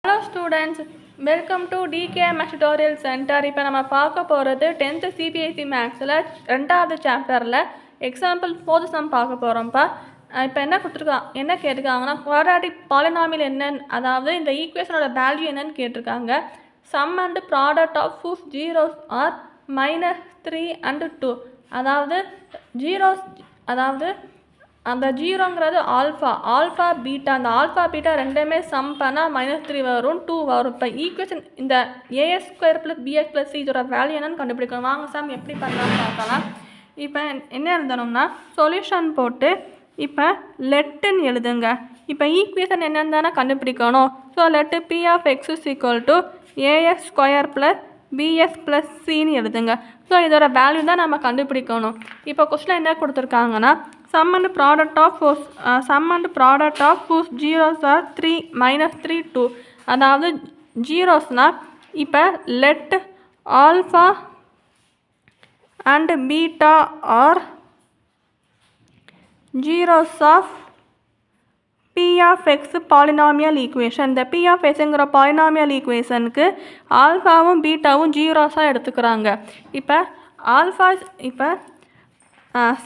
Hello students, welcome to DKMX Tutorial Center. இப்போ நம்ம பார்க்க போகிறது 10th CBSE மேக்ஸில் 2வது சாப்டரில் எக்ஸாம்பிள் 4th சம் பார்க்க போகிறோம்ப்பா. இப்போ என்ன கேட்டிருக்காங்கன்னா குவாட்ராட்டிக் பாலினாமியல் என்னன்னு, அதாவது இந்த ஈக்குவேஷனோட வேல்யூ என்னன்னு கேட்டிருக்காங்க. Sum and product of whose zeros are -3 and 2. அதாவது ஜீரோஸ், அதாவது அந்த ஜீரோங்கிறது ஆல்ஃபா பீட்டா, அந்த ஆல்ஃபா பீட்டா ரெண்டுமே சம் பண்ணால் -3 வரும், 2 வரும். இப்போ ஈக்குவேஷன் இந்த AS² + BX + C இதோட வேல்யூ என்னன்னு கண்டுபிடிக்கணும். வாங்க சம் எப்படி பண்ணலாம்னு பார்க்கலாம். இப்போ என்ன எழுதணும்னா சொல்யூஷன் போட்டு இப்போ லெட்டுன்னு எழுதுங்க. இப்போ ஈக்குவேஷன் என்னன்னு தானே கண்டுபிடிக்கணும். So laddu P(x) = AX² + BX + Cன்னு எழுதுங்க. ஸோ இதோட வேல்யூ தான் நம்ம கண்டுபிடிக்கணும். இப்போ கொஸ்டின் என்ன கொடுத்துருக்காங்கன்னா sum and product of whose zeros are 3, -3, 2. அதாவது ஜீரோஸ்னா இப்போ let alpha and beta are zeros of P(x) polynomial equation. இந்த P(x)ங்கிற பாலினாமியல் ஈக்குவேஷனுக்கு ஆல்ஃபாவும் பீட்டாவும் ஜீரோஸாக எடுத்துக்கிறாங்க. இப்போ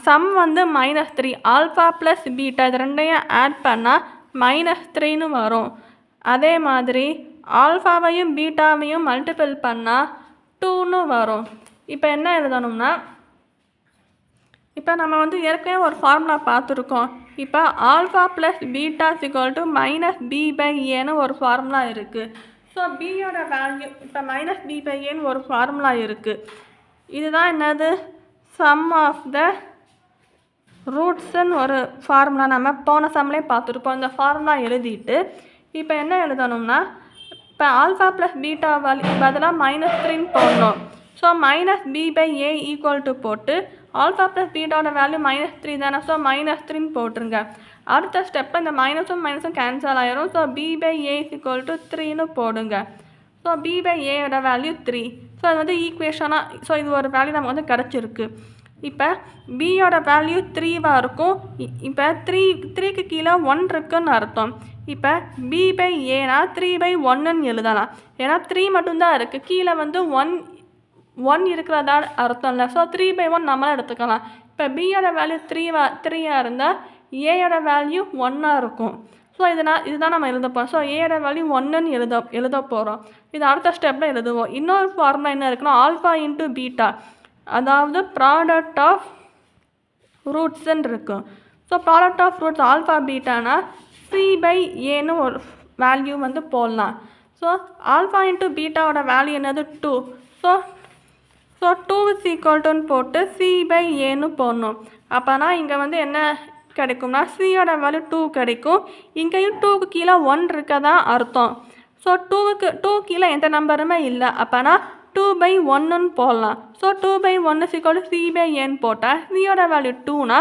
சம் வந்து -3, ஆல்ஃபா ப்ளஸ் பீட்டா இது ரெண்டையும் ஆட் பண்ணால் -3ன்னு வரும். அதே மாதிரி ஆல்ஃபாவையும் பீட்டாவையும் மல்டிபிள் பண்ணால் 2ன்னு வரும். இப்போ என்ன எழுதணும்னா, இப்போ நம்ம வந்து ஏற்கனவே ஒரு ஃபார்முலா பார்த்துருக்கோம். இப்போ ஆல்ஃபா ப்ளஸ் பீட்டா =b/aன்னு ஒரு ஃபார்முலா இருக்குது. ஸோ பியோட வேல்யூ இப்போ -b/aன்னு ஒரு ஃபார்முலா இருக்குது. இதுதான் என்னது, சம் ஆஃப் த ரூட்ஸ்ன்னு ஒரு ஃபார்முலா நம்ம போன சம்லேயே பார்த்துருப்போம். இந்த ஃபார்முலா எழுதிட்டு இப்போ என்ன எழுதணும்னா, இப்போ ஆல்ஃபா ப்ளஸ் பீட்டா வேல்யூ பதிலாக -3ன்னு போடணும். ஸோ -b/a = போட்டு ஆல்ஃபா ப்ளஸ் பீட்டாவோட வேல்யூ -3 தானே, ஸோ -3ன்னு போட்டுருங்க. அடுத்த ஸ்டெப்பில் இந்த மைனஸும் கேன்சல் ஆயிரும். ஸோ b/a = 3ன்னு போடுங்க. So b/aயோட value 3. ஸோ அது வந்து ஈக்குவேஷனாக, ஸோ இது ஒரு வேல்யூ நமக்கு வந்து கிடச்சிருக்கு. இப்போ பியோட வேல்யூ 3வாக இருக்கும். இப்போ 3க்கு கீழே 1 இருக்குன்னு அர்த்தம். இப்போ b/aனா 3/1ன்னு எழுதலாம். ஏன்னா 3 மட்டும்தான் இருக்குது, கீழே வந்து 1 இருக்கிறதா அர்த்தம் இல்லை. ஸோ 3/1 நம்மளாம் எடுத்துக்கலாம். இப்போ பியோட வேல்யூ 3ஆக இருந்தால் ஏயோட வேல்யூ 1ஆக இருக்கும். ஸோ இதுதான் நம்ம எழுத போகிறோம். ஸோ ஏயோட வேல்யூ 1ன்னு எழுத போகிறோம். இது அடுத்த ஸ்டெப்பில் எழுதுவோம். இன்னொரு ஃபார்முலா என்ன இருக்குன்னா ஆல்ஃபா × பீட்டா, அதாவது ப்ராடக்ட் ஆஃப் ரூட்ஸ்ன்னு இருக்கும். So product of roots alpha பீட்டானா C/aன்னு ஒரு வேல்யூ வந்து போடலாம். ஸோ ஆல்ஃபா × பீட்டாவோட வேல்யூ என்னது 2. ஸோ 2 = போட்டு C/aன்னு போடணும். அப்போனா இங்கே வந்து என்ன கிடைக்கும்னா சியோட வேல்யூ 2 கிடைக்கும். இங்கேயும் 2க்கு கீழே 1 இருக்கதா அர்த்தம். ஸோ 2 கீழே எந்த நம்பருமே இல்லை. அப்போனா 2/1ன்னு போடலாம். ஸோ 2/1 = C/aன்னு போட்டால் சியோட வேல்யூ 2னா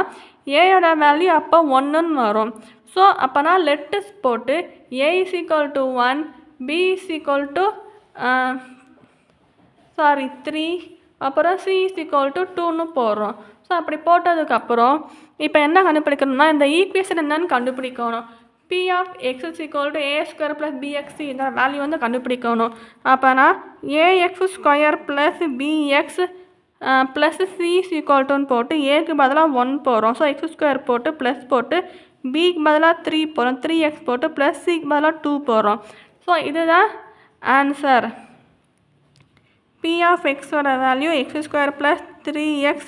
ஏயோட வேல்யூ அப்போ 1ன்னு வரும். ஸோ அப்போனா லெட்டஸ் போட்டு a = 1, b = 3, அப்புறம் c = 2ன்னு போடுறோம். ஸோ அப்படி போட்டதுக்கப்புறம் இப்போ என்ன கண்டுபிடிக்கணும்னா இந்த ஈக்குவேஷன் என்னன்னு கண்டுபிடிக்கணும். P(x) = AX² + BXC இந்த வேல்யூ வந்து கண்டுபிடிக்கணும். அப்போனா AX² + BX + C = போட்டு ஏக்கு பதிலாக 1 போகிறோம். ஸோ x² போட்டு ப்ளஸ் போட்டு பிக்கு பதிலாக 3 போகிறோம். 3x போட்டு ப்ளஸ் சிக்கு பதிலாக 2 போகிறோம். ஸோ இதுதான் ஆன்சர். P(x)ஓட value x² + 3x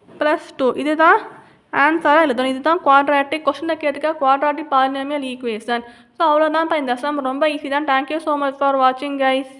+ 2. இதுதான் ஆன்சராக எழுதணும். இதுதான் குவாட்ராட்டிக் கொஸ்டினில் கேட்டுக்க குவாட்ராட்டிக் பாலினாமியல் ஈக்குவேஷன். ஸோ அவ்வளோதான்ப்பா இந்த சம், ரொம்ப ஈஸி தான். தேங்க்யூ ஸோ மச் ஃபார் வாட்சிங் கைஸ்.